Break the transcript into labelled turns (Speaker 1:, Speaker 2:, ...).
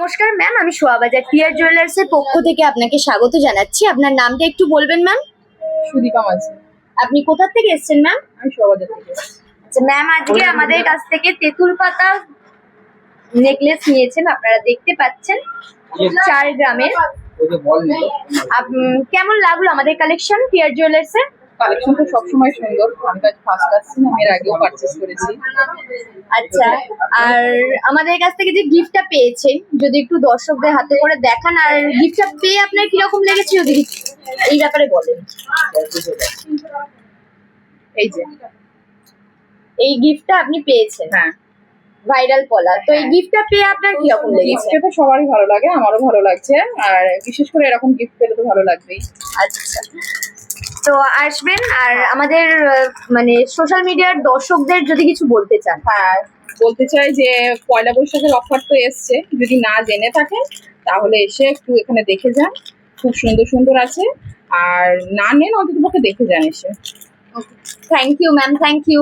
Speaker 1: নমস্কার ম্যাম, আমি Shobhabazar peer jewellers এর পক্ষ থেকে আপনাকে স্বাগত জানাচ্ছি। আপনার নামটা একটু বলবেন ম্যাম?
Speaker 2: সুদীপা মাঝি।
Speaker 1: আপনি কোথা থেকে এসেছেন ম্যাম?
Speaker 2: আমি শোভাবাজার থেকে এসেছি।
Speaker 1: আচ্ছা ম্যাম, আজকে আমাদের কাছ থেকে তেঁতুল পাতা নেকলেস নিয়েছেন, আপনারা দেখতে পাচ্ছেন 4 গ্রামের। কেমন লাগলো আমাদের কালেকশন পিয়ার জুয়েলার্স এর?
Speaker 2: কালেকশন তো সবসময় সুন্দর। আমি তো ফার্স্ট আসছি না, আমি এর আগেও পারচেস করেছি।
Speaker 1: আচ্ছা, আর আমাদের কাছ থেকে যে গিফটটা পেয়েছেন যদি একটু দর্শকদের হাতে করে দেখান, আর গিফটটা পেয়ে আপনার কিরকম লেগেছে যদি এই ব্যাপারে বলেন।
Speaker 2: এই যে
Speaker 1: এই গিফটটা আপনি পেয়েছেন,
Speaker 2: হ্যাঁ,
Speaker 1: ভাইরাল কলার, তো এই গিফটটা পেয়ে আপনার কিরকম লেগেছে?
Speaker 2: গিফটে তো সবারই ভালো লাগে, আমারও ভালো লাগছে। আর বিশেষ করে এরকম গিফট পেলে তো ভালো লাগবেই।
Speaker 1: আচ্ছা, তো আসবেন। আর আমাদের মানে সোশ্যাল মিডিয়ার দর্শকদের যদি কিছু বলতে চান।
Speaker 2: হ্যাঁ, বলতে চাই যে পয়লা বৈশাখের অফার তো এসছে, যদি না জেনে থাকেন তাহলে এসে একটু এখানে দেখে যান। খুব সুন্দর সুন্দর আছে, আর না নেন অন্ততপক্ষে দেখে যান এসে।
Speaker 1: Thank you ma'am, thank you.